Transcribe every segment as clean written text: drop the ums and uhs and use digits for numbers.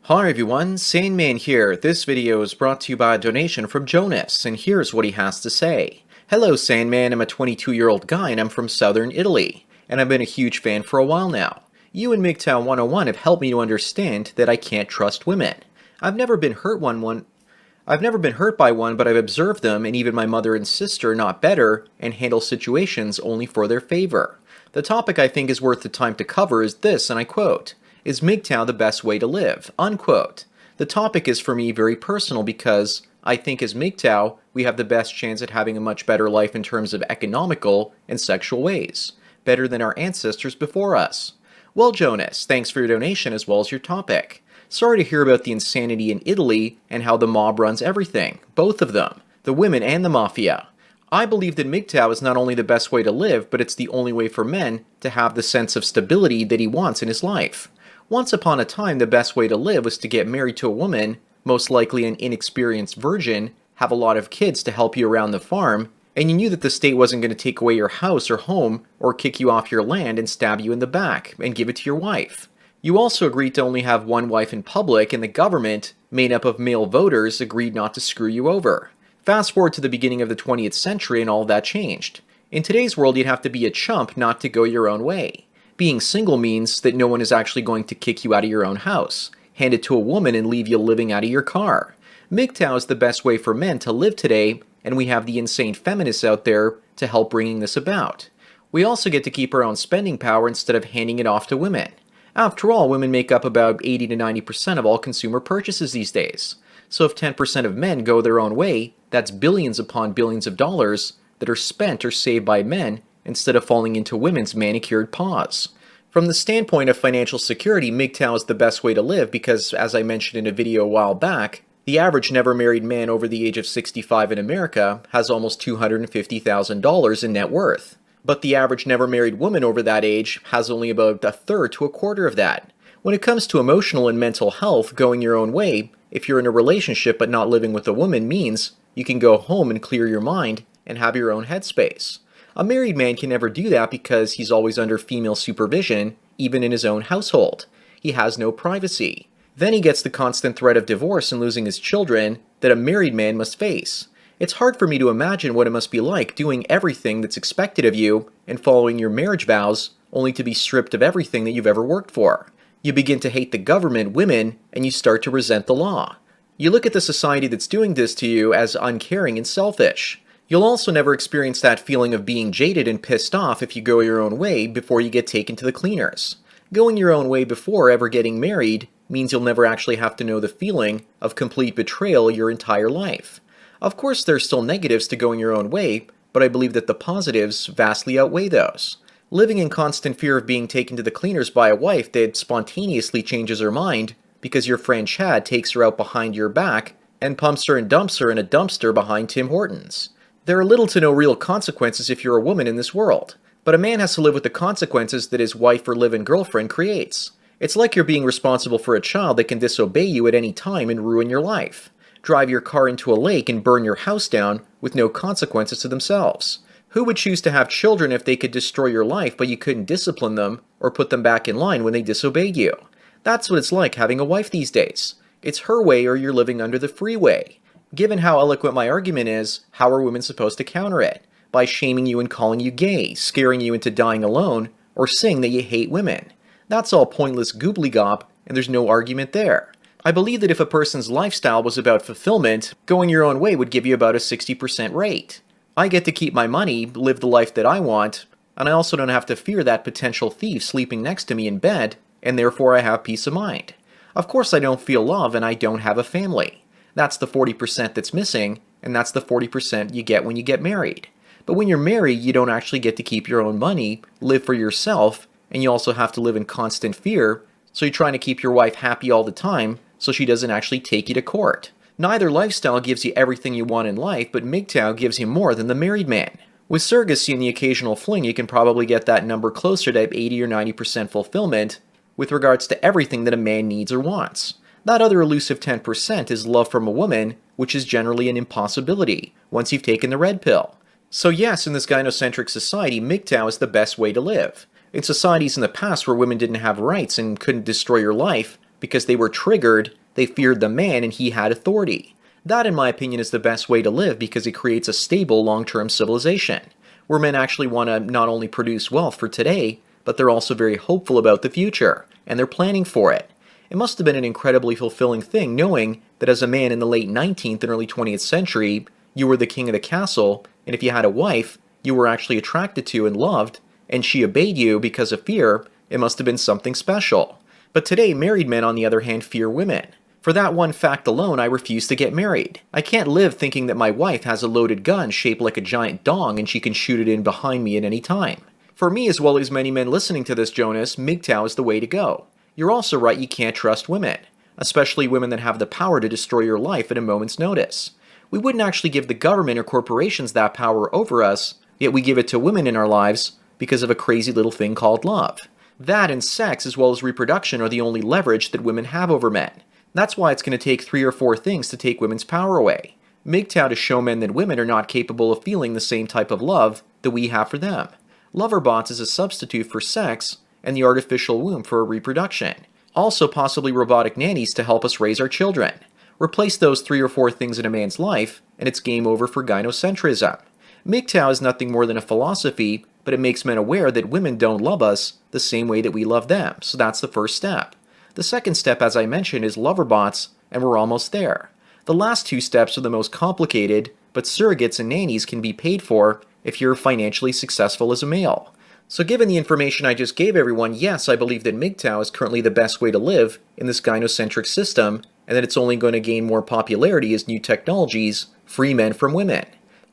Hi everyone, Sane Man here. This video is brought to you by a donation from Jonas, and here's what he has to say. Hello Sane Man, I'm a 22-year-old guy and I'm from southern Italy, and I've been a huge fan for a while now. You and MGTOW 101 have helped me to understand that I can't trust women. I've never been hurt by one, but I've observed them, and even my mother and sister, not better, and handle situations only for their favor. The topic I think is worth the time to cover is this, and I quote, "Is MGTOW the best way to live?" Unquote. The topic is for me very personal because I think as MGTOW, we have the best chance at having a much better life in terms of economical and sexual ways, better than our ancestors before us. Well, Jonas, thanks for your donation as well as your topic. Sorry to hear about the insanity in Italy and how the mob runs everything, both of them, the women and the mafia. I believe that MGTOW is not only the best way to live, but it's the only way for men to have the sense of stability that he wants in his life. Once upon a time, the best way to live was to get married to a woman, most likely an inexperienced virgin, have a lot of kids to help you around the farm, and you knew that the state wasn't going to take away your house or home or kick you off your land and stab you in the back and give it to your wife. You also agreed to only have one wife in public, and the government, made up of male voters, agreed not to screw you over. Fast forward to the beginning of the 20th century and all that changed. In today's world, you'd have to be a chump not to go your own way. Being single means that no one is actually going to kick you out of your own house, hand it to a woman and leave you living out of your car. MGTOW is the best way for men to live today, and we have the insane feminists out there to help bringing this about. We also get to keep our own spending power instead of handing it off to women. After all, women make up about 80 to 90% of all consumer purchases these days. So if 10% of men go their own way, that's billions upon billions of dollars that are spent or saved by men instead of falling into women's manicured paws. From the standpoint of financial security, MGTOW is the best way to live because, as I mentioned in a video a while back, the average never married man over the age of 65 in America has almost $250,000 in net worth. But the average never married woman over that age has only about a third to a quarter of that. When it comes to emotional and mental health, going your own way, if you're in a relationship but not living with a woman, means you can go home and clear your mind and have your own headspace. A married man can never do that because he's always under female supervision, even in his own household. He has no privacy. Then he gets the constant threat of divorce and losing his children that a married man must face. It's hard for me to imagine what it must be like doing everything that's expected of you and following your marriage vows only to be stripped of everything that you've ever worked for. You begin to hate the government, women, and you start to resent the law. You look at the society that's doing this to you as uncaring and selfish. You'll also never experience that feeling of being jaded and pissed off if you go your own way before you get taken to the cleaners. Going your own way before ever getting married means you'll never actually have to know the feeling of complete betrayal your entire life. Of course, there's still negatives to going your own way, but I believe that the positives vastly outweigh those. Living in constant fear of being taken to the cleaners by a wife that spontaneously changes her mind because your friend Chad takes her out behind your back and pumps her and dumps her in a dumpster behind Tim Hortons. There are little to no real consequences if you're a woman in this world, but a man has to live with the consequences that his wife or live-in girlfriend creates. It's like you're being responsible for a child that can disobey you at any time and ruin your life, drive your car into a lake and burn your house down with no consequences to themselves. Who would choose to have children if they could destroy your life but you couldn't discipline them or put them back in line when they disobeyed you? That's what it's like having a wife these days. It's her way or you're living under the freeway. Given how eloquent my argument is, how are women supposed to counter it? By shaming you and calling you gay, scaring you into dying alone, or saying that you hate women. That's all pointless gobbledygook, and there's no argument there. I believe that if a person's lifestyle was about fulfillment, going your own way would give you about a 60% rate. I get to keep my money, live the life that I want, and I also don't have to fear that potential thief sleeping next to me in bed, and therefore I have peace of mind. Of course I don't feel love and I don't have a family. That's the 40% that's missing, and that's the 40% you get when you get married. But when you're married, you don't actually get to keep your own money, live for yourself, and you also have to live in constant fear, so you're trying to keep your wife happy all the time so she doesn't actually take you to court. Neither lifestyle gives you everything you want in life, but MGTOW gives you more than the married man. With surrogacy and the occasional fling, you can probably get that number closer to 80 or 90% fulfillment with regards to everything that a man needs or wants. That other elusive 10% is love from a woman, which is generally an impossibility once you've taken the red pill. So yes, in this gynocentric society, MGTOW is the best way to live. In societies in the past where women didn't have rights and couldn't destroy your life, Because they were triggered, they feared the man and he had authority. That, in my opinion, is the best way to live because it creates a stable, long-term civilization, where men actually want to not only produce wealth for today, but they're also very hopeful about the future, and they're planning for it. It must have been an incredibly fulfilling thing knowing that as a man in the late 19th and early 20th century, you were the king of the castle, and if you had a wife you were actually attracted to and loved, and she obeyed you because of fear, it must have been something special. But today, married men, on the other hand, fear women. For that one fact alone, I refuse to get married. I can't live thinking that my wife has a loaded gun shaped like a giant dong and she can shoot it in behind me at any time. For me, as well as many men listening to this, Jonas, MGTOW is the way to go. You're also right, you can't trust women, especially women that have the power to destroy your life at a moment's notice. We wouldn't actually give the government or corporations that power over us, yet we give it to women in our lives because of a crazy little thing called love. That and sex, as well as reproduction, are the only leverage that women have over men. That's why it's going to take 3 or 4 things to take women's power away. MGTOW to show men that women are not capable of feeling the same type of love that we have for them. Loverbots is a substitute for sex, and the artificial womb for reproduction. Also possibly robotic nannies to help us raise our children. Replace those 3 or 4 things in a man's life, and it's game over for gynocentrism. MGTOW is nothing more than a philosophy, but it makes men aware that women don't love us the same way that we love them, so that's the first step. The second step, as I mentioned, is loverbots, and we're almost there. The last 2 steps are the most complicated, but surrogates and nannies can be paid for if you're financially successful as a male. So given the information I just gave everyone, yes, I believe that MGTOW is currently the best way to live in this gynocentric system, and that it's only going to gain more popularity as new technologies free men from women.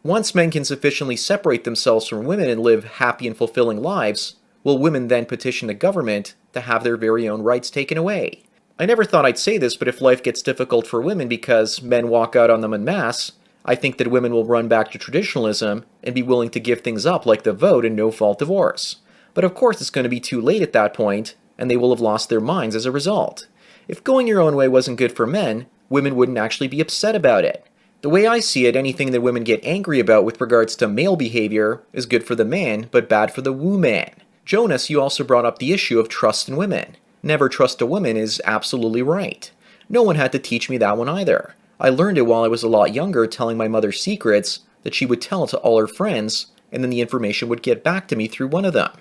Once men can sufficiently separate themselves from women and live happy and fulfilling lives, will women then petition the government to have their very own rights taken away? I never thought I'd say this, but if life gets difficult for women because men walk out on them en masse, I think that women will run back to traditionalism and be willing to give things up like the vote and no-fault divorce. But of course it's going to be too late at that point, and they will have lost their minds as a result. If going your own way wasn't good for men, women wouldn't actually be upset about it. The way I see it, anything that women get angry about with regards to male behavior is good for the man, but bad for the woo-man. Jonas, you also brought up the issue of trust in women. Never trust a woman is absolutely right. No one had to teach me that one either. I learned it while I was a lot younger, telling my mother secrets that she would tell to all her friends, and then the information would get back to me through one of them.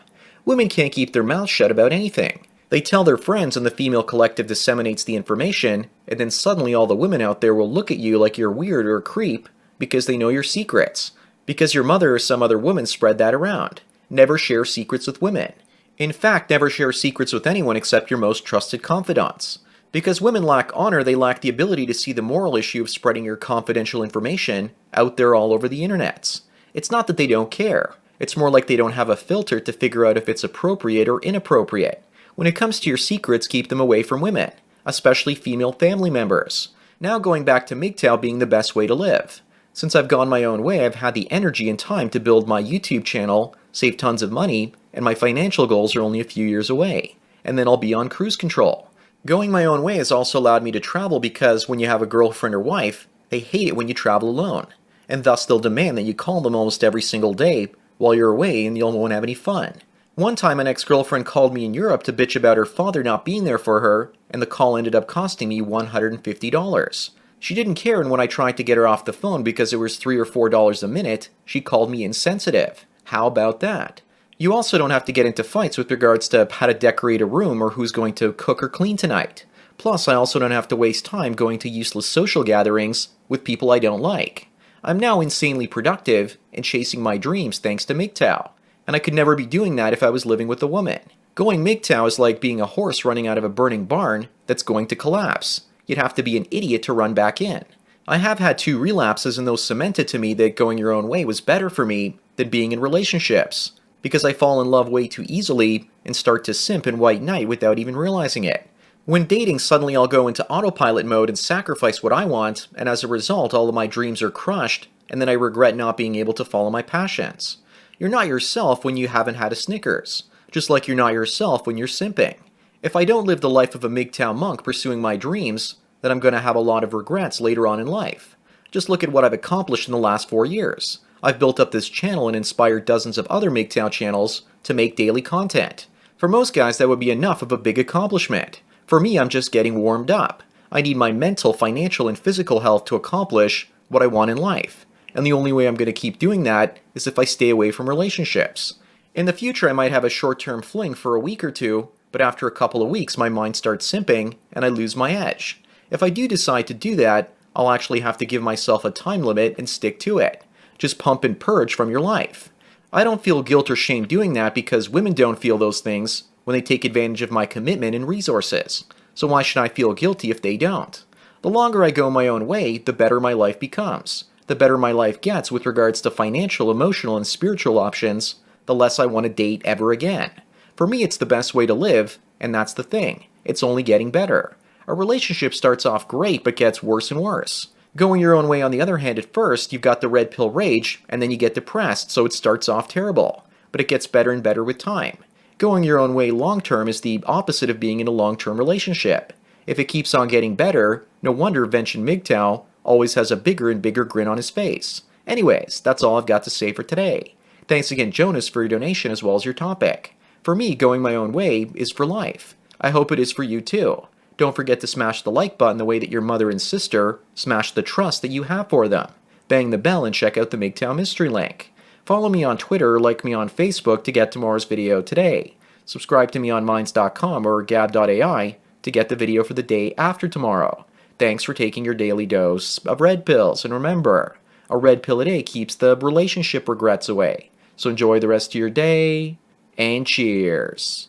Women can't keep their mouths shut about anything. They tell their friends and the female collective disseminates the information, and then suddenly all the women out there will look at you like you're weird or a creep because they know your secrets. Because your mother or some other woman spread that around. Never share secrets with women. In fact, never share secrets with anyone except your most trusted confidants. Because women lack honor, they lack the ability to see the moral issue of spreading your confidential information out there all over the internets. It's not that they don't care. It's more like they don't have a filter to figure out if it's appropriate or inappropriate. When it comes to your secrets, keep them away from women, especially female family members. Now going back to MGTOW being the best way to live. Since I've gone my own way, I've had the energy and time to build my YouTube channel, save tons of money, and my financial goals are only a few years away. And then I'll be on cruise control. Going my own way has also allowed me to travel because when you have a girlfriend or wife, they hate it when you travel alone. And thus they'll demand that you call them almost every single day while you're away and you won't have any fun. One time an ex-girlfriend called me in Europe to bitch about her father not being there for her, and the call ended up costing me $150. She didn't care, and when I tried to get her off the phone because it was $3 or $4 a minute, she called me insensitive. How about that? You also don't have to get into fights with regards to how to decorate a room or who's going to cook or clean tonight. Plus, I also don't have to waste time going to useless social gatherings with people I don't like. I'm now insanely productive and chasing my dreams thanks to MGTOW. And I could never be doing that if I was living with a woman. Going MGTOW is like being a horse running out of a burning barn that's going to collapse. You'd have to be an idiot to run back in. I have had 2 relapses and those cemented to me that going your own way was better for me than being in relationships. Because I fall in love way too easily and start to simp and white knight without even realizing it. When dating, suddenly I'll go into autopilot mode and sacrifice what I want, and as a result all of my dreams are crushed, and then I regret not being able to follow my passions. You're not yourself when you haven't had a Snickers, just like you're not yourself when you're simping. If I don't live the life of a MGTOW monk pursuing my dreams, then I'm going to have a lot of regrets later on in life. Just look at what I've accomplished in the last 4 years. I've built up this channel and inspired dozens of other MGTOW channels to make daily content. For most guys, that would be enough of a big accomplishment. For me, I'm just getting warmed up. I need my mental, financial, and physical health to accomplish what I want in life. And the only way I'm going to keep doing that is if I stay away from relationships. In the future, I might have a short-term fling for a week or two, but after a couple of weeks, my mind starts simping and I lose my edge. If I do decide to do that, I'll actually have to give myself a time limit and stick to it. Just pump and purge from your life. I don't feel guilt or shame doing that because women don't feel those things when they take advantage of my commitment and resources. So why should I feel guilty if they don't? The longer I go my own way, the better my life becomes. The better my life gets with regards to financial, emotional, and spiritual options, the less I want to date ever again. For me, it's the best way to live, and that's the thing. It's only getting better. A relationship starts off great but gets worse and worse. Going your own way, on the other hand, at first, you've got the red pill rage, and then you get depressed, so it starts off terrible. But it gets better and better with time. Going your own way long-term is the opposite of being in a long-term relationship. If it keeps on getting better, no wonder Vincent MGTOW always has a bigger and bigger grin on his face. Anyways, that's all I've got to say for today. Thanks again, Jonas, for your donation as well as your topic. For me, going my own way is for life. I hope it is for you too. Don't forget to smash the like button the way that your mother and sister smash the trust that you have for them. Bang the bell and check out the MGTOW mystery link. Follow me on Twitter or like me on Facebook to get tomorrow's video today. Subscribe to me on minds.com or gab.ai to get the video for the day after tomorrow. Thanks for taking your daily dose of red pills, and remember, a red pill a day keeps the relationship regrets away. So enjoy the rest of your day, and cheers.